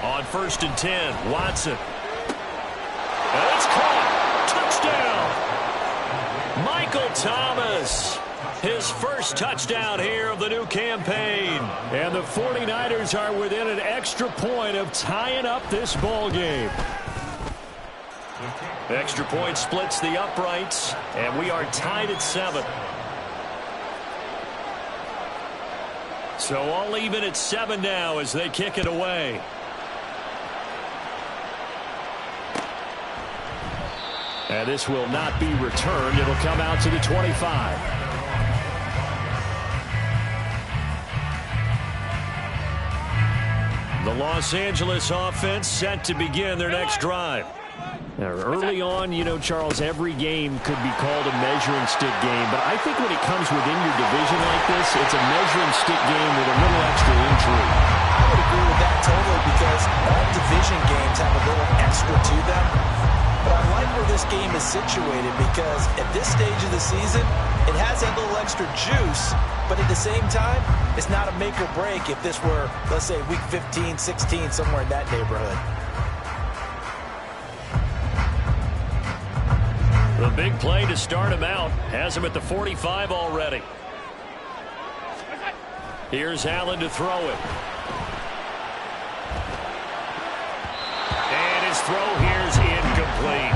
On 1st and 10, Watson. And it's caught. Touchdown. Michael Thomas. His first touchdown here of the new campaign. And the 49ers are within an extra point of tying up this ball game. Extra point splits the uprights, and we are tied at 7. So all even at 7 now as they kick it away. And this will not be returned. It'll come out to the 25. The Los Angeles offense set to begin their next drive. Now, early on, you know, Charles, every game could be called a measuring stick game. But I think when it comes within your division like this, it's a measuring stick game with a little extra intrigue. I would agree with that totally because all division games have a little extra to them. But I like where this game is situated because at this stage of the season, it has that little extra juice. But at the same time, it's not a make or break if this were, let's say, week 15, 16, somewhere in that neighborhood. The big play to start him out has him at the 45 already. Here's Allen to throw it. And his throw here's incomplete.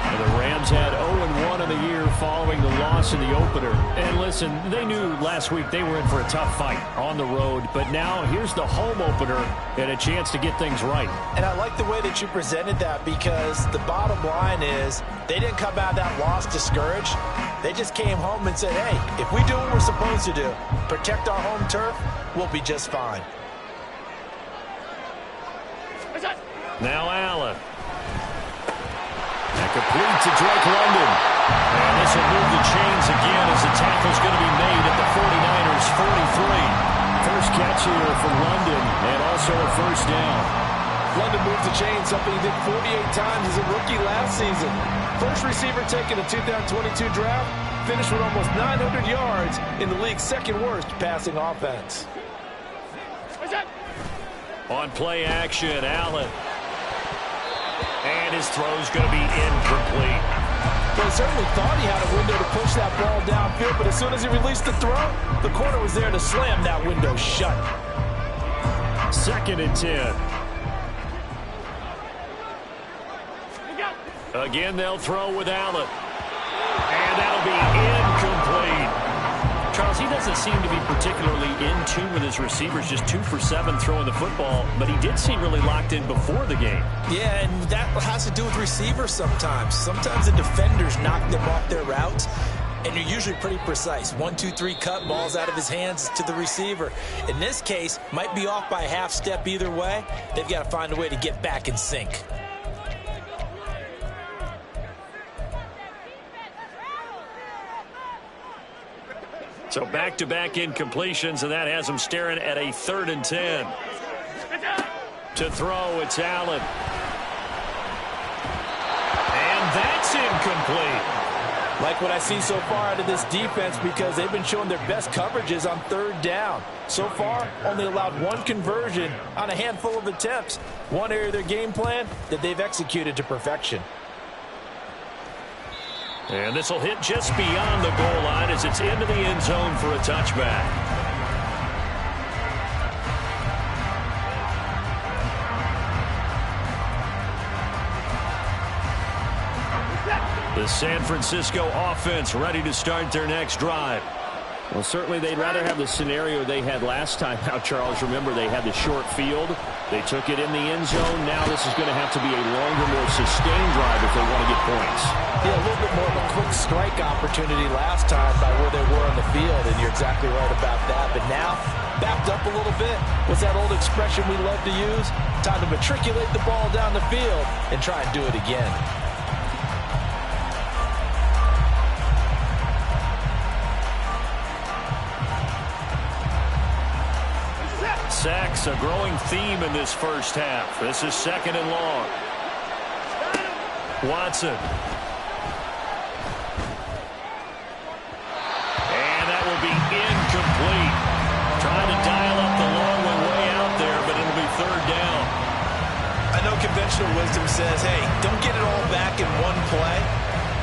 And the Rams had 0-1 on the year following the loss in the opener. And listen, they knew last week they were in for a tough fight on the road. But now here's the home opener and a chance to get things right. And I like the way that you presented that because the bottom line is they didn't come out of that loss discouraged. They just came home and said, hey, if we do what we're supposed to do, protect our home turf, we'll be just fine. Now Allen. And complete to Drake London. And this will move the chains again as the tackle's going to be made at the 49ers 43. First catch here for London and also a first down. London moved the chain, something he did 48 times as a rookie last season. First receiver taken in the 2022 draft, finished with almost 900 yards in the league's second worst passing offense. On play action, Allen. And his throw's going to be incomplete. Well, he certainly thought he had a window to push that ball downfield, but as soon as he released the throw, the corner was there to slam that window shut. 2nd and 10. Again, they'll throw with Allen. And that'll be incomplete. Charles, he doesn't seem to be particularly in tune with his receivers, just 2 for 7 throwing the football, but he did seem really locked in before the game. Yeah, and that has to do with receivers sometimes. Sometimes the defenders knock them off their routes, and you're usually pretty precise. 1, 2, 3 cut, balls out of his hands to the receiver. In this case, might be off by a half step either way. They've got to find a way to get back in sync. So back-to-back incompletions, and that has him staring at a 3rd and 10. To throw, it's Allen. And that's incomplete. Like what I see so far out of this defense because they've been showing their best coverages on 3rd down. So far, only allowed 1 conversion on a handful of attempts. One area of their game plan that they've executed to perfection. And this will hit just beyond the goal line as it's into the end zone for a touchback. The San Francisco offense ready to start their next drive. Well, certainly they'd rather have the scenario they had last time out, Charles. Remember, they had the short field. They took it in the end zone. Now this is going to have to be a longer, more sustained drive if they want to get points. Yeah, a little bit more of a quick strike opportunity last time by where they were on the field, and you're exactly right about that. But now, backed up a little bit. What's that old expression we love to use? Time to matriculate the ball down the field and try and do it again. Sacks, a growing theme in this first half. This is 2nd and long. Watson. And that will be incomplete. Trying to dial up the long one way out there, but it'll be 3rd down. conventional wisdom says, hey, don't get it all back in one play.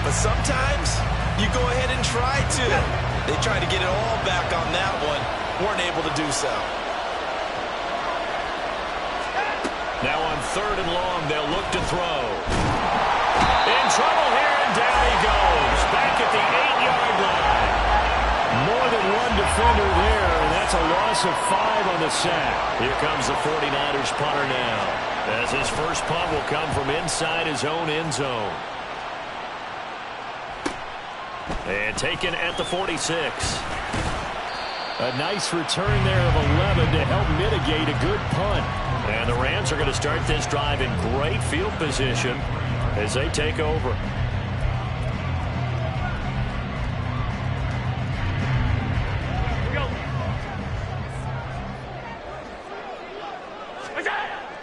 But sometimes you go ahead and try to. They tried to get it all back on that one. Weren't able to do so. Now on 3rd and long, they'll look to throw. In trouble here, and down he goes. Back at the 8-yard line. More than one defender there, and that's a loss of 5 on the sack. Here comes the 49ers punter now, as his first punt will come from inside his own end zone. And taken at the 46. A nice return there of 11 to help mitigate a good punt. And the Rams are going to start this drive in great field position as they take over.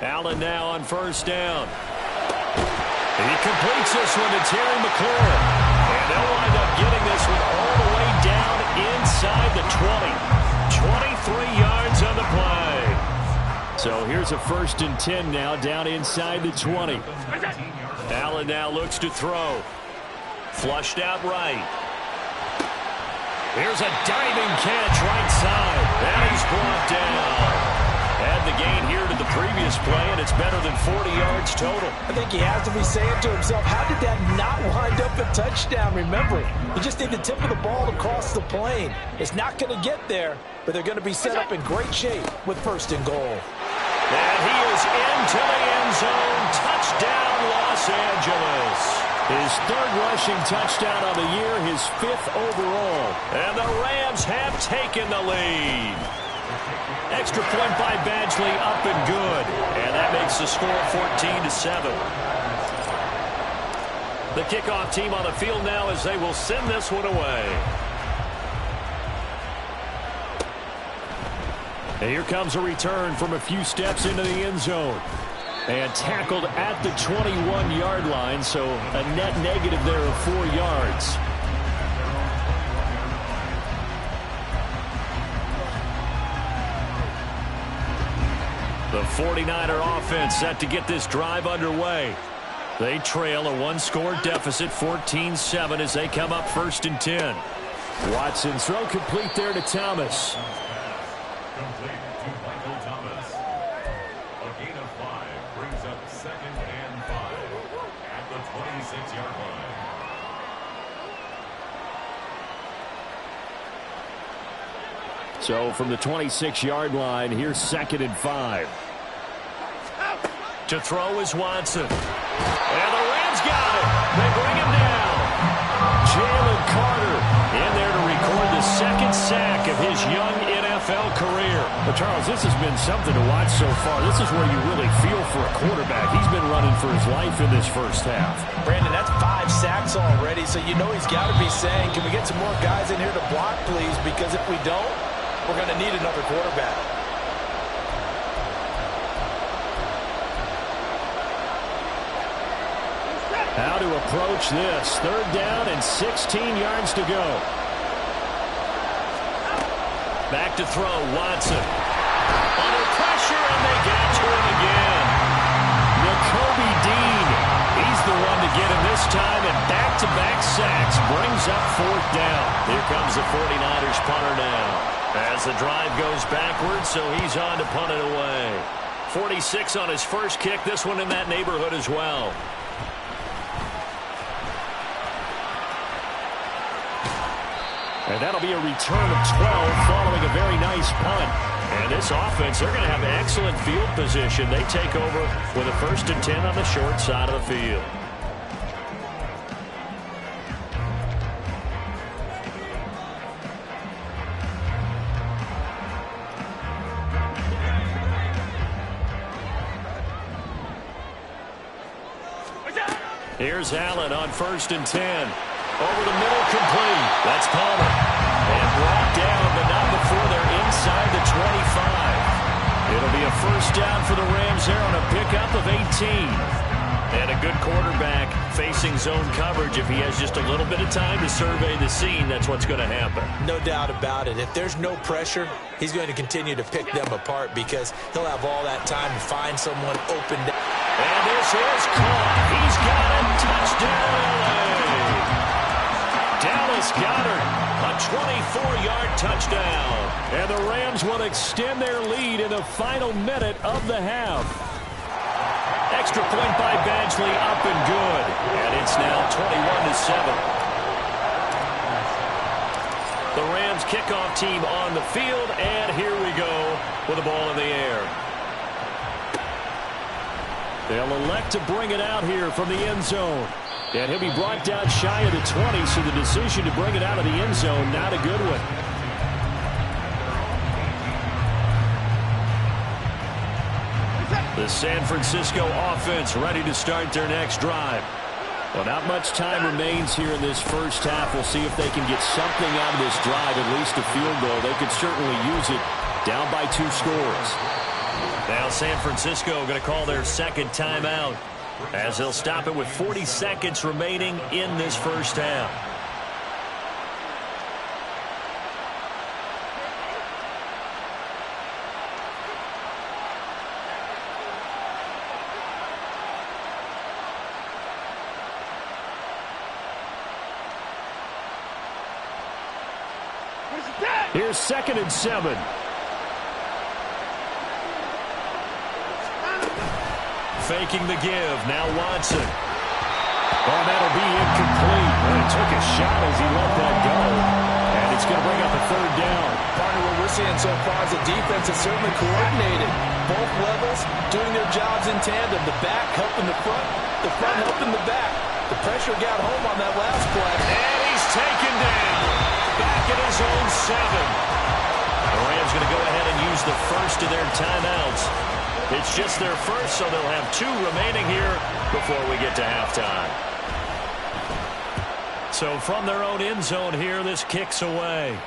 Allen now on 1st down. He completes this one to Terry McLaurin. And they'll wind up getting this one all the way down inside the 20. 23 yards on the play. So here's a 1st and 10 now down inside the 20. Allen now looks to throw. Flushed out right. Here's a diving catch right side. And he's brought down. Add the gain here to the previous play, and it's better than 40 yards total. I think he has to be saying to himself, how did that not wind up a touchdown? Remember, you just need the tip of the ball across the plane. It's not going to get there, but they're going to be set up in great shape with 1st and goal. And he is into the end zone. Touchdown, Los Angeles. His 3rd rushing touchdown of the year, his 5th overall. And the Rams have taken the lead. Extra point by Badgley, up and good. And that makes the score 14-7. The kickoff team on the field now as they will send this one away. And here comes a return from a few steps into the end zone. And tackled at the 21-yard line, so a net negative there of 4 yards. The 49er offense set to get this drive underway. They trail a 1-score deficit, 14-7, as they come up 1st and 10. Watson throw complete there to Thomas. Complete to Michael Thomas. A gain of 5 brings up 2nd and 5 at the 26-yard line. So from the 26-yard line, here's 2nd and 5. To throw is Watson. And the Rams got it. They bring him down. Jalen Carter in there to record the 2nd sack of his young NFL career. But Charles, this has been something to watch so far. This is where you really feel for a quarterback. He's been running for his life in this first half. Brandon, that's 5 sacks already, so you know he's got to be saying, can we get some more guys in here to block, please? Because if we don't, we're going to need another quarterback. How to approach this. 3rd down and 16 yards to go. Back to throw, Watson. Under pressure, and they get to him again. Nakobe Dean. He's the one to get him this time, and back-to-back sacks brings up 4th down. Here comes the 49ers punter now. As the drive goes backwards, so he's on to punt it away. 46 on his first kick. This one in that neighborhood as well. And that'll be a return of 12 following a very nice punt. And this offense, they're going to have excellent field position. They take over with a 1st and 10 on the short side of the field. Here's Allen on 1st and 10. Over the middle, complete. That's Palmer. And brought down, but not before they're inside the 25. It'll be a 1st down for the Rams there on a pickup of 18. And a good quarterback facing zone coverage. If he has just a little bit of time to survey the scene, that's what's going to happen. No doubt about it. If there's no pressure, he's going to continue to pick them apart because he'll have all that time to find someone open. And this is caught. He's got it. Touchdown, LA. Dallas Goedert, a 24-yard touchdown. And the Rams will extend their lead in the final minute of the half. Extra point by Badgley, up and good. And it's now 21-7. The Rams kickoff team on the field, and here we go with the ball in the air. They'll elect to bring it out here from the end zone. And he'll be brought down shy of the 20, so the decision to bring it out of the end zone, not a good one. The San Francisco offense ready to start their next drive. Well, not much time remains here in this first half. We'll see if they can get something out of this drive, at least a field goal. They could certainly use it, down by 2 scores. Now San Francisco going to call their second timeout as they'll stop it with 40 seconds remaining in this first half. Here's 2nd and 7. Faking the give. Now Watson. Oh, that'll be incomplete. Well, he took a shot as he let that go. And it's going to bring up a 3rd down. Partner, what we're seeing so far is the defense is certainly coordinated. Both levels doing their jobs in tandem. The back helping the front helping the back. The pressure got home on that last play. And he's taken down. Back at his own 7. The Rams going to go ahead and use the first of their timeouts. It's just their first, so they'll have 2 remaining here before we get to halftime. So from their own end zone here, this kicks away.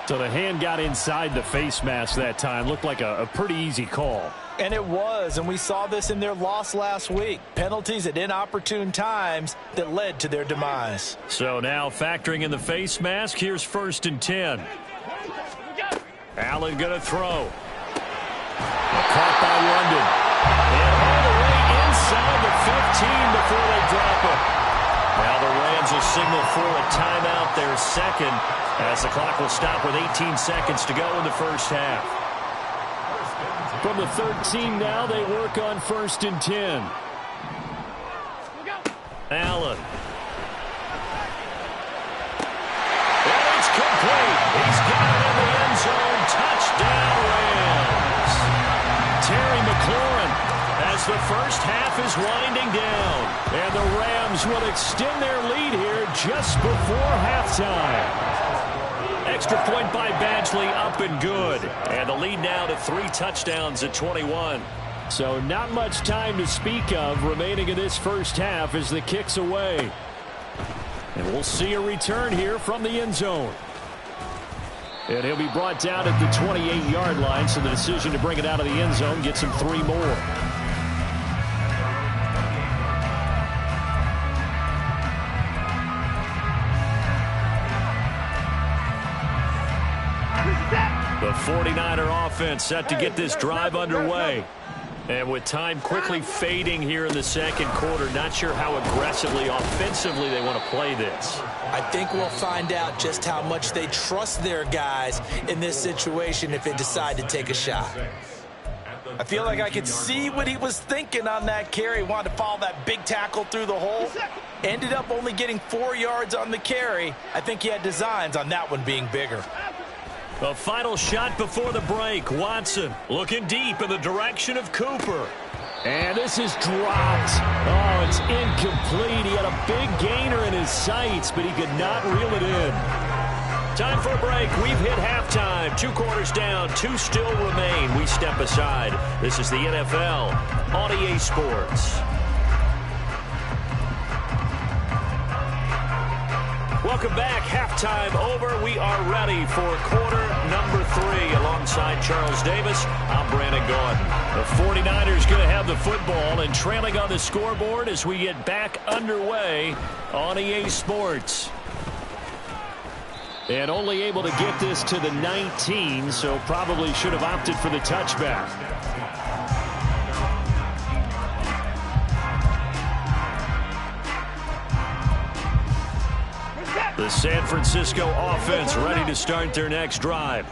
So the hand got inside the face mask that time. Looked like a pretty easy call. And it was, and we saw this in their loss last week. Penalties at inopportune times that led to their demise. So now factoring in the face mask, here's 1st and 10. Allen going to throw. Caught by London. And all the way inside the 15 before they drop it. Now the Rams will signal for a timeout, their second, as the clock will stop with 18 seconds to go in the first half. From the 13 now, they work on 1st and 10. Allen. And it's complete. He's got it in the end zone. Touchdown, Rams. Terry McLaurin as the first half is winding down. And the Rams will extend their lead here just before halftime. Extra point by Badgley, up and good. And the lead now to 3 touchdowns at 21. So not much time to speak of remaining in this first half as the kick's away. And we'll see a return here from the end zone. And he'll be brought down at the 28-yard line, so the decision to bring it out of the end zone gets him 3 more. The 49er offense set to get this drive underway. And with time quickly fading here in the second quarter, not sure how aggressively, offensively they want to play this. I think we'll find out just how much they trust their guys in this situation if they decide to take a shot. I feel like I could see what he was thinking on that carry. Wanted to follow that big tackle through the hole. Ended up only getting 4 yards on the carry. I think he had designs on that one being bigger. A final shot before the break. Watson looking deep in the direction of Cooper. And this is dropped. Oh, it's incomplete. He had a big gainer in his sights, but he could not reel it in. Time for a break. We've hit halftime. 2 quarters down. 2 still remain. We step aside. This is the NFL on EA Sports. Welcome back. Halftime over. We are ready for quarter number 3. Alongside Charles Davis, I'm Brandon Gordon. The 49ers going to have the football and trailing on the scoreboard as we get back underway on EA Sports. And only able to get this to the 19, so probably should have opted for the touchback. The San Francisco offense ready to start their next drive.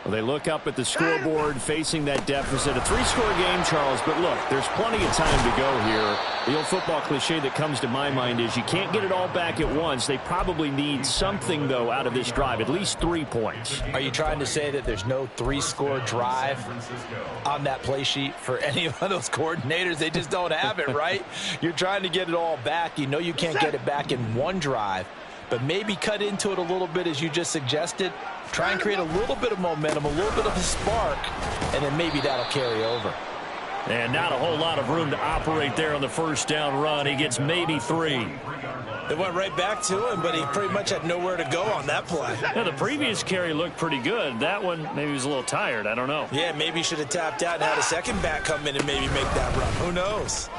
Well, they look up at the scoreboard facing that deficit. A 3-score game, Charles, but look, there's plenty of time to go here. The old football cliche that comes to my mind is you can't get it all back at once. They probably need something, though, out of this drive, at least 3 points. Are you trying to say that there's no 3-score drive on that play sheet for any of those coordinators? They just don't have it, right? You're trying to get it all back. You know you can't get it back in one drive, but maybe cut into it a little bit as you just suggested. Try and create a little bit of momentum, a little bit of a spark, and then maybe that'll carry over. And not a whole lot of room to operate there on the first down run. He gets maybe 3. It went right back to him, but he pretty much had nowhere to go on that play. Yeah, the previous carry looked pretty good. That one, maybe he was a little tired. I don't know. Yeah, maybe he should have tapped out and had a second back come in and maybe make that run. Who knows?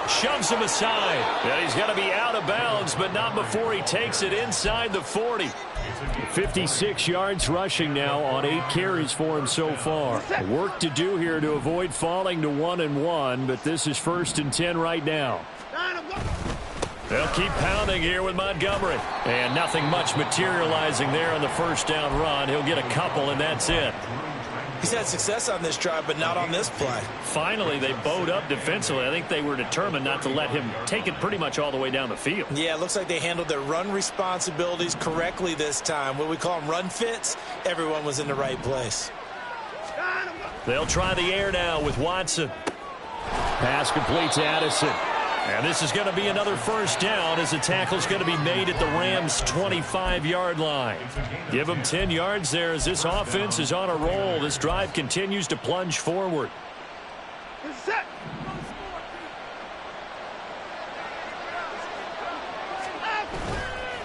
Shoves him aside. And he's going to be out of bounds, but not before he takes it inside the 40. 56 yards rushing now on 8 carries for him so far. Work to do here to avoid falling to 1-1, but this is 1st and 10 right now. They'll keep pounding here with Montgomery. And nothing much materializing there on the first down run. He'll get a couple, and that's it. He's had success on this drive, but not on this play. Finally, they bowed up defensively. I think they were determined not to let him take it pretty much all the way down the field. Yeah, it looks like they handled their run responsibilities correctly this time. What we call them run fits, everyone was in the right place. They'll try the air now with Watson. Pass complete to Addison. And this is going to be another first down as the tackle's going to be made at the Rams' 25-yard line. Give them 10 yards there as this offense is on a roll. This drive continues to plunge forward.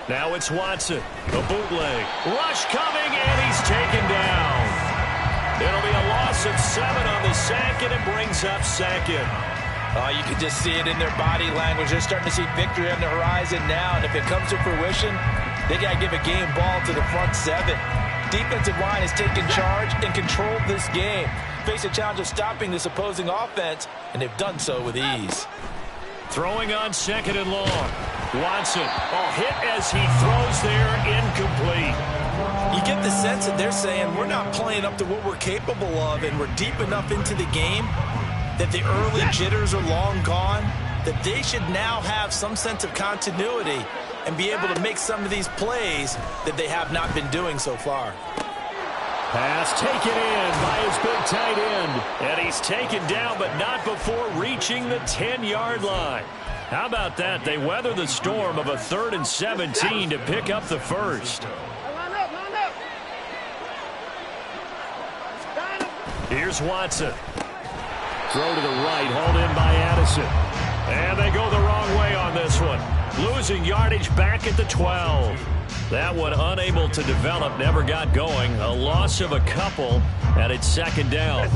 Now it's Watson. The bootleg. Rush coming, and he's taken down. It'll be a loss of 7 on the sack, and it brings up 2nd. Oh, you can just see it in their body language. They're starting to see victory on the horizon now, and if it comes to fruition, they got to give a game ball to the front 7. Defensive line has taken charge and controlled this game. Face a challenge of stopping this opposing offense, and they've done so with ease. Throwing on 2nd and long. Watson, hit as he throws there, incomplete. You get the sense that they're saying we're not playing up to what we're capable of, and we're deep enough into the game that the early jitters are long gone, that they should now have some sense of continuity and be able to make some of these plays that they have not been doing so far. Pass taken in by his big tight end. And he's taken down, but not before reaching the 10-yard line. How about that? They weather the storm of a 3rd and 17 to pick up the first. Here's Watson. Throw to the right, hauled in by Addison. And they go the wrong way on this one. Losing yardage back at the 12. That one unable to develop, never got going. A loss of a couple, and it's 2nd down.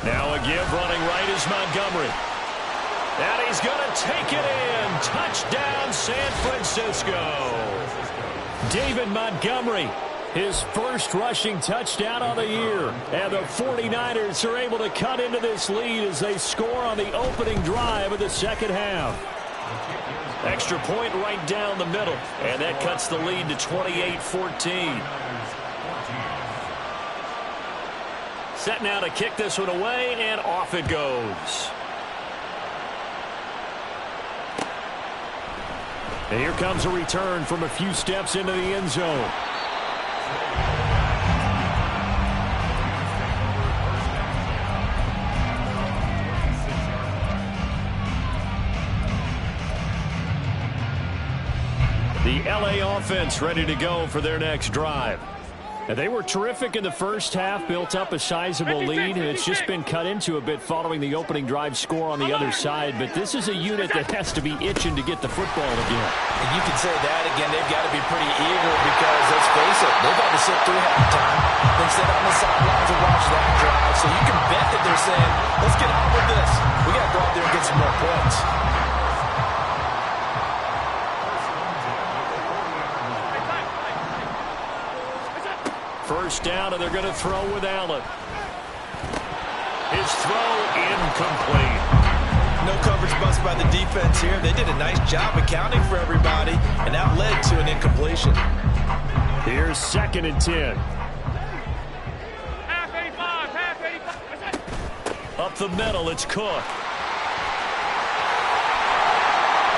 Now a give running right is Montgomery. And he's going to take it in. Touchdown, San Francisco. David Montgomery, his first rushing touchdown of the year. And the 49ers are able to cut into this lead as they score on the opening drive of the second half. Extra point right down the middle. And that cuts the lead to 28-14. Set now to kick this one away, and off it goes. And here comes a return from a few steps into the end zone. The LA offense ready to go for their next drive. They were terrific in the first half, built up a sizable lead, and it's just been cut into a bit following the opening drive score on the other side. But this is a unit that has to be itching to get the football again. And you can say that again. They've got to be pretty eager because, let's face it, they've had to sit through halftime. They sit on the sidelines and watch that drive. So you can bet that they're saying, let's get on with this. We got to go out there and get some more points. First down, and they're going to throw with Allen. His throw incomplete. No coverage bust by the defense here. They did a nice job accounting for everybody, and that led to an incompletion. Here's 2nd and 10. Half 85. Up the middle, it's Cook.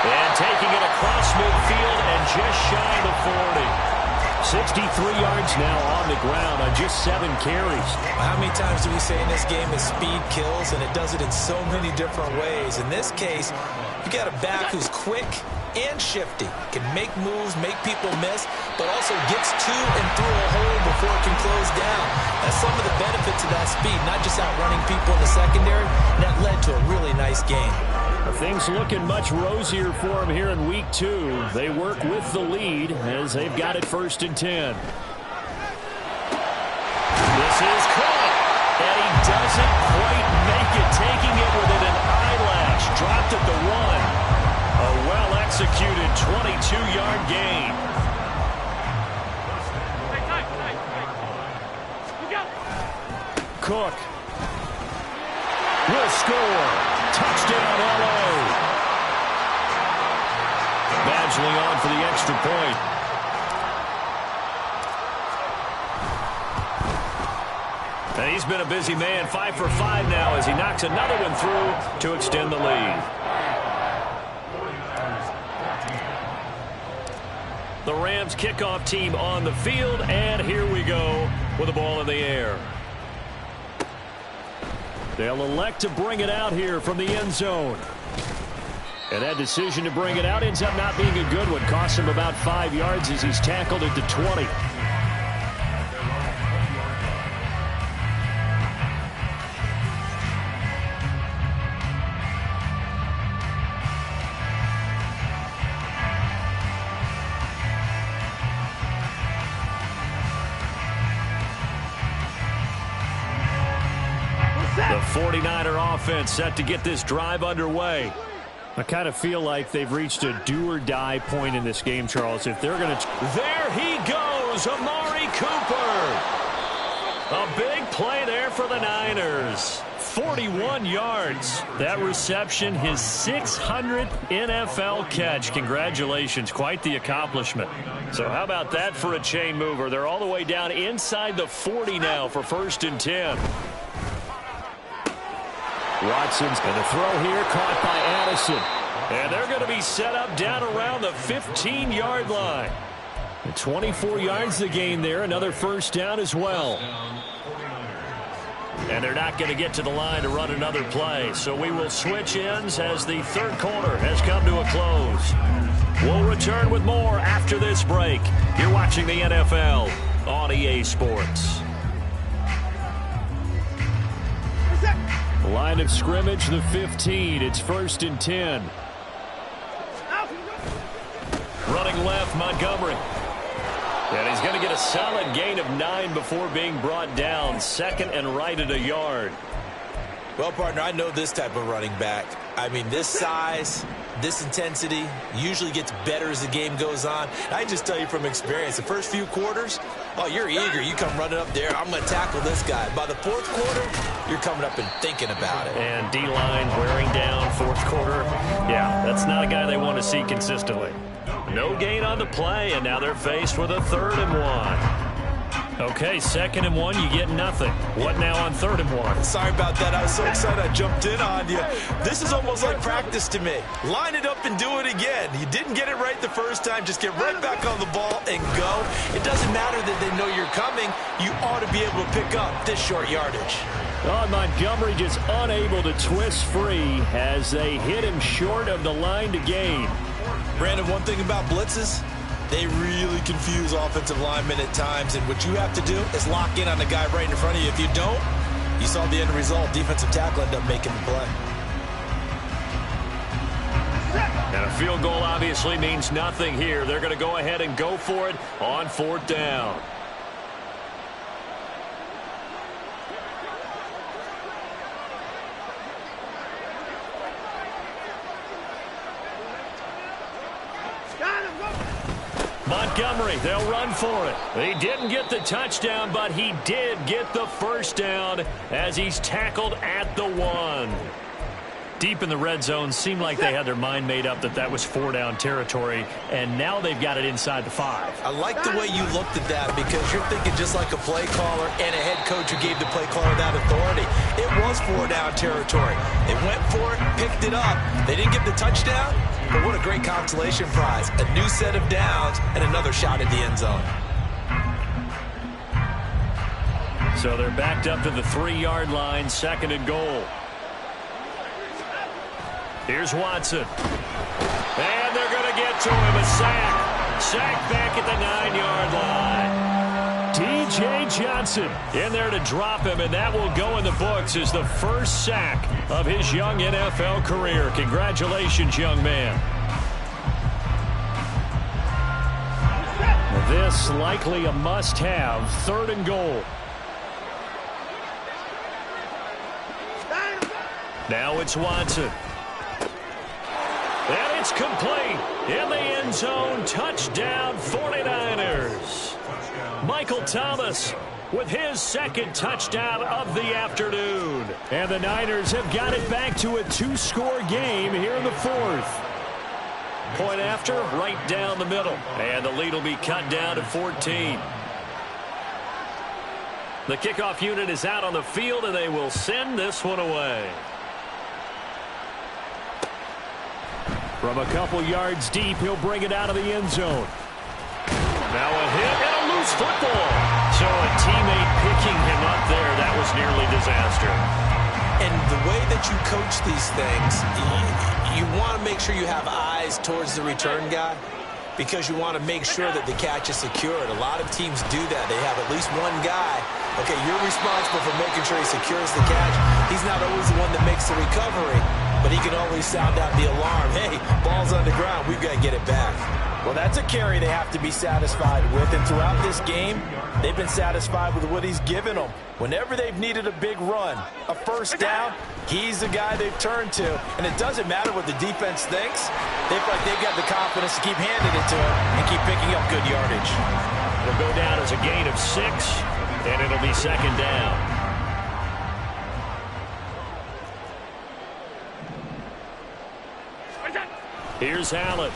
And taking it across midfield and just shy of the 40. 63 yards now on the ground on just 7 carries. How many times do we say in this game that speed kills, and it does it in so many different ways? In this case, you got a back who's quick and shifty, can make moves, make people miss, but also gets to and through a hole before it can close down. That's some of the benefits of that speed, not just outrunning people in the secondary, and that led to a really nice game. Things looking much rosier for them here in week 2. They work with the lead as they've got it 1st and 10. This is Cook, and he doesn't quite make it, taking it within an eyelash. Dropped at the 1. A well-executed 22-yard gain. Cook will score. Touchdown, L.A. Badgley on for the extra point. And he's been a busy man, 5 for 5 now as he knocks another one through to extend the lead. The Rams kickoff team on the field, and here we go with the ball in the air. They'll elect to bring it out here from the end zone. And that decision to bring it out ends up not being a good one. Costs him about 5 yards as he's tackled at the 20. The 49er offense set to get this drive underway. I kind of feel like they've reached a do-or-die point in this game, Charles. If they're going to... There he goes, Amari Cooper. A big play there for the Niners. 41 yards. That reception, his 600th NFL catch. Congratulations. Quite the accomplishment. So how about that for a chain mover? They're all the way down inside the 40 now for 1st and 10. Watson's going to throw here, caught by Addison. And they're going to be set up down around the 15-yard line. And 24 yards the gain there, another 1st down as well. And they're not going to get to the line to run another play. So we will switch ends as the 3rd quarter has come to a close. We'll return with more after this break. You're watching the NFL on EA Sports. Line of scrimmage, the 15. It's 1st and 10. Running left, Montgomery. And he's going to get a solid gain of 9 before being brought down. 2nd and right at a yard. Well, partner, I know this type of running back. I mean, this size, this intensity usually gets better as the game goes on. I just tell you from experience, the first few quarters, oh, you're eager. You come running up there, I'm going to tackle this guy. By the 4th quarter, you're coming up and thinking about it. And D-line wearing down 4th quarter. Yeah, that's not a guy they want to see consistently. No gain on the play, and now they're faced with a 3rd and 1. Okay, 2nd and 1, you get nothing. What now on 3rd and 1? Sorry about that. I was so excited I jumped in on you. This is almost like practice to me. Line it up and do it again. You didn't get it right the first time. Just get right back on the ball and go. It doesn't matter that they know you're coming. You ought to be able to pick up this short yardage. Oh, Montgomery just unable to twist free as they hit him short of the line to gain. Brandon, one thing about blitzes, They really confuse offensive linemen at times, and what you have to do is lock in on the guy right in front of you. If you don't, you saw the end result. Defensive tackle ended up making the play. And a field goal obviously means nothing here. They're going to go ahead and go for it on 4th down. Montgomery, they'll run for it. He didn't get the touchdown, but he did get the first down as he's tackled at the 1. Deep in the red zone, seemed like they had their mind made up that that was 4-down territory, and now they've got it inside the 5. I like the way you looked at that because you're thinking just like a play caller and a head coach who gave the play caller that authority. It was 4-down territory. They went for it, picked it up. They didn't get the touchdown, but what a great consolation prize. A new set of downs and another shot at the end zone. So they're backed up to the 3-yard line, 2nd and goal. Here's Watson. And they're going to get to him. A sack. Sack back at the 9-yard line. T.J. Johnson in there to drop him, and that will go in the books as the first sack of his young NFL career. Congratulations, young man. This likely a must-have. 3rd and goal. Now it's Watson. And it's complete in the end zone. Touchdown 49ers. Michael Thomas with his 2nd touchdown of the afternoon. And the Niners have got it back to a 2-score game here in the 4th. Point after, right down the middle. And the lead will be cut down to 14. The kickoff unit is out on the field, and they will send this one away. From a couple yards deep, he'll bring it out of the end zone. Now a hit and a loose football. So a teammate picking him up there, that was nearly disaster. And the way that you coach these things, you want to make sure you have eyes towards the return guy because you want to make sure that the catch is secured. A lot of teams do that. They have at least one guy. Okay, you're responsible for making sure he secures the catch. He's not always the one that makes the recovery, but he can always sound out the alarm. Hey, ball's on the ground. We've got to get it back. Well, that's a carry they have to be satisfied with. And throughout this game, they've been satisfied with what he's given them. Whenever they've needed a big run, a first down, he's the guy they've turned to. And it doesn't matter what the defense thinks. They feel like they've got the confidence to keep handing it to him and keep picking up good yardage. It'll go down as a gain of 6, and it'll be 2nd down. Here's Allen.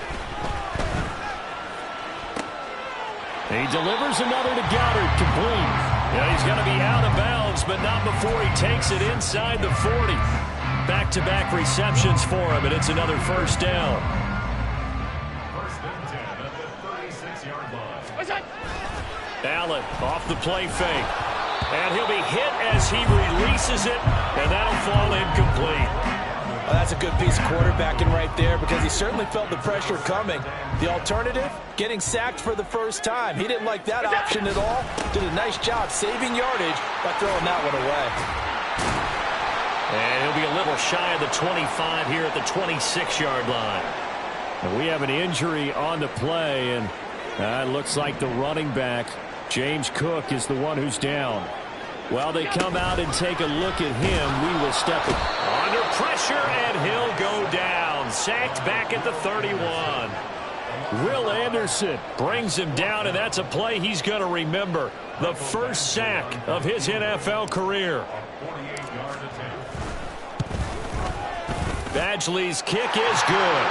He delivers another to Goddard, complete. Yeah, he's going to be out of bounds, but not before he takes it inside the 40. Back-to-back receptions for him, and it's another first down. First and 10 at the 36-yard line. Allen off the play fake. And he'll be hit as he releases it, and that'll fall incomplete. Well, that's a good piece of quarterbacking right there because he certainly felt the pressure coming. The alternative, getting sacked for the first time. He didn't like that option at all. Did a nice job saving yardage by throwing that one away. And he'll be a little shy of the 25 here at the 26-yard line. And we have an injury on the play, and it looks like the running back, James Cook, is the one who's down. While they come out and take a look at him, we will step it. Under pressure, and he'll go down. Sacked back at the 31. Will Anderson brings him down, and that's a play he's going to remember. The first sack of his NFL career. Badgley's kick is good.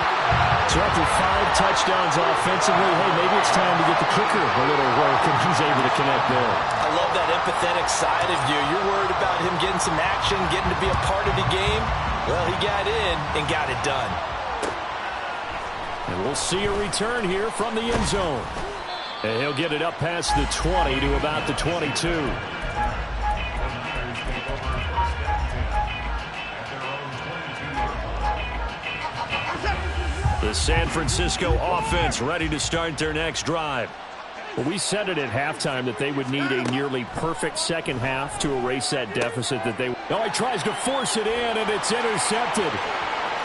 So after 5 touchdowns offensively, hey, maybe it's time to get the kicker a little work, and he's able to connect there. I love that empathetic side of you. You're worried about him getting some action, getting to be a part of the game. Well, he got in and got it done. And we'll see a return here from the end zone. And he'll get it up past the 20 to about the 22. The San Francisco offense ready to start their next drive. Well, we said it at halftime that they would need a nearly perfect second half to erase that deficit that they... Oh, he tries to force it in, and it's intercepted.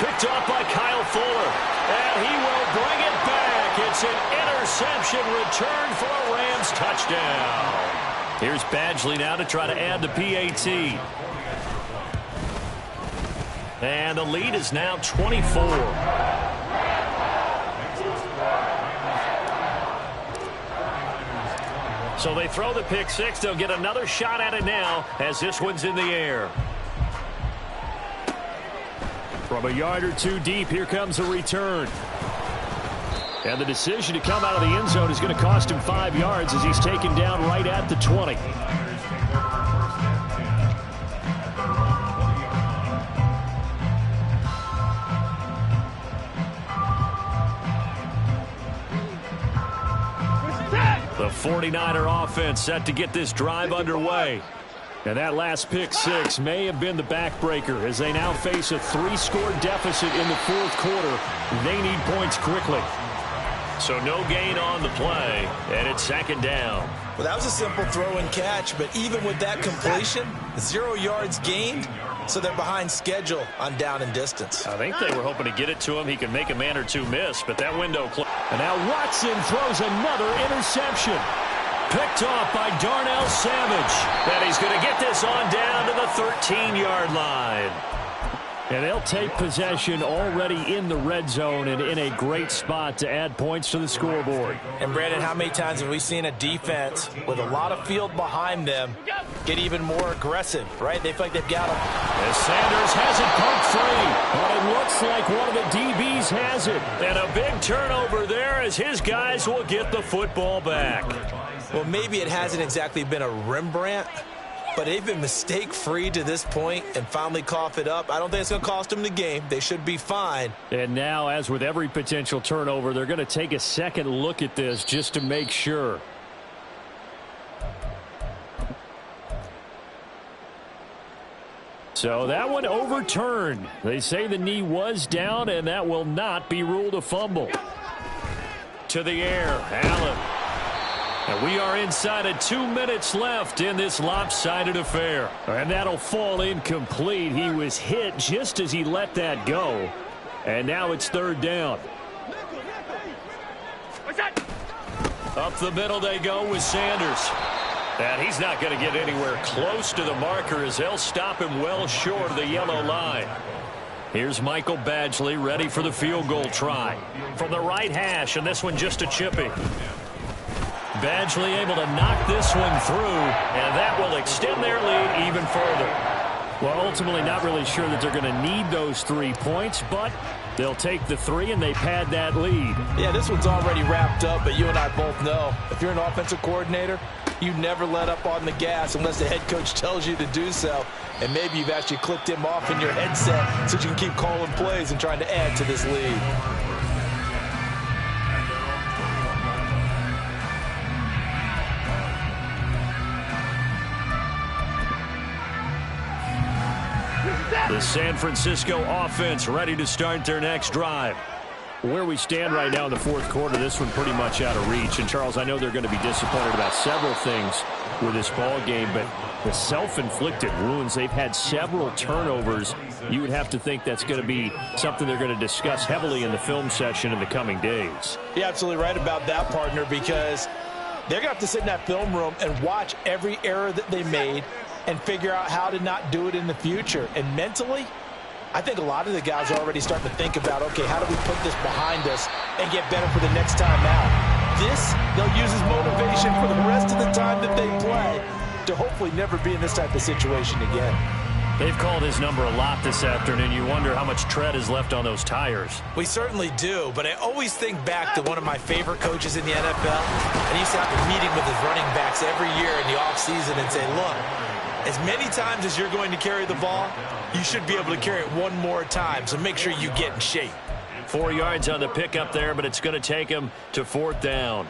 Picked off by Kyle Fuller. And he will bring it back. It's an interception return for a Rams touchdown. Here's Badgley now to try to add the PAT. And the lead is now 24. So they throw the pick six. They'll get another shot at it now as this one's in the air. From a yard or two deep, here comes a return. And the decision to come out of the end zone is going to cost him 5 yards as he's taken down right at the 20. The 49er offense set to get this drive underway. And that last pick six may have been the backbreaker as they now face a 3-score deficit in the fourth quarter. They need points quickly. So no gain on the play, and it's second down. Well, that was a simple throw and catch, but even with that completion, 0 yards gained, so they're behind schedule on down and distance. I think they were hoping to get it to him. He could make a man or two miss, but that window closed. And now Watson throws another interception. Picked off by Darnell Savage. And he's going to get this on down to the 13-yard line. And they'll take possession already in the red zone and in a great spot to add points to the scoreboard. And, Brandon, how many times have we seen a defense with a lot of field behind them get even more aggressive, right? They feel like they've got them. As Sanders has it poked free, but it looks like one of the DBs has it. And a big turnover there as his guys will get the football back. Well, maybe it hasn't exactly been a Rembrandt, but they've been mistake-free to this point and finally cough it up. I don't think it's going to cost them the game. They should be fine. And now, as with every potential turnover, they're going to take a second look at this just to make sure. So that one overturned. They say the knee was down, and that will not be ruled a fumble. To the air, Allen. And we are inside of 2 minutes left in this lopsided affair. And that'll fall incomplete. He was hit just as he let that go. And now it's third down. Up the middle they go with Sanders. And he's not going to get anywhere close to the marker as they'll stop him well short of the yellow line. Here's Michael Badgley ready for the field goal try. From the right hash, and this one just a chippy. Badgley able to knock this one through, and that will extend their lead even further. Well, ultimately not really sure that they're going to need those 3 points, but they'll take the 3 and they pad that lead. Yeah, this one's already wrapped up, but you and I both know if you're an offensive coordinator, you never let up on the gas unless the head coach tells you to do so. And maybe you've actually clicked him off in your headset so you can keep calling plays and trying to add to this lead. The San Francisco offense ready to start their next drive. Where we stand right now in the fourth quarter, this one pretty much out of reach. And, Charles, I know they're going to be disappointed about several things with this ball game, but the self-inflicted wounds, they've had several turnovers. You would have to think that's going to be something they're going to discuss heavily in the film session in the coming days. You're absolutely right about that, partner, because they're going to have to sit in that film room and watch every error that they made and figure out how to not do it in the future. And mentally, I think a lot of the guys are already starting to think about, okay, how do we put this behind us and get better for the next time out? This, they'll use as motivation for the rest of the time that they play to hopefully never be in this type of situation again. They've called his number a lot this afternoon. You wonder how much tread is left on those tires. We certainly do, but I always think back to one of my favorite coaches in the NFL. And he used to have a meeting with his running backs every year in the offseason and say, look, as many times as you're going to carry the ball, you should be able to carry it one more time, so make sure you get in shape. 4 yards on the pickup there, but it's going to take him to fourth down.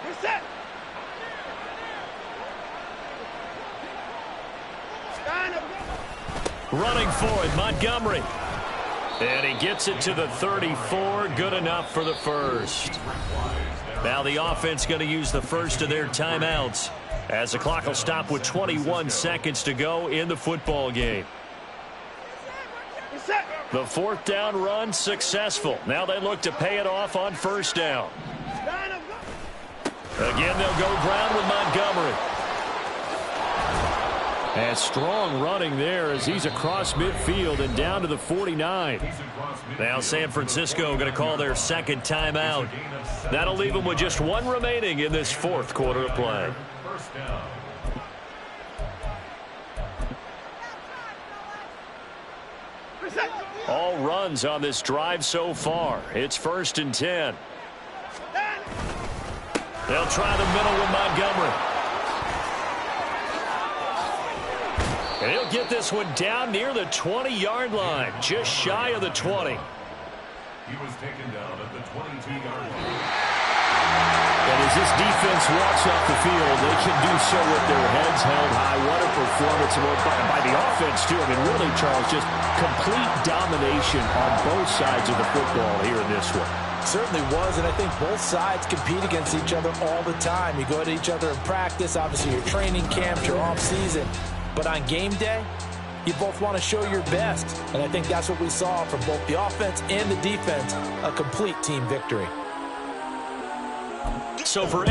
We're set. Running for it, Montgomery. And he gets it to the 34. Good enough for the first. Now the offense going to use the first of their timeouts as the clock will stop with 21 seconds to go in the football game. The fourth down run successful. Now they look to pay it off on first down. Again, they'll go ground with Montgomery. And strong running there as he's across midfield and down to the 49. Now San Francisco going to call their second timeout. That'll leave them with just one remaining in this fourth quarter of play. All runs on this drive so far. It's 1st and 10. They'll try the middle with Montgomery. And he'll get this one down near the 20-yard line, just shy of the 20. He was taken down at the 22-yard line. And as this defense walks off the field, they can do so with their heads held high. What a performance by the offense, too. I mean, really, Charles, just complete domination on both sides of the football here in this one. Certainly was, and I think both sides compete against each other all the time. You go to each other in practice, obviously your training camps, your off-season. But on game day, you both want to show your best. And I think that's what we saw from both the offense and the defense, a complete team victory. So for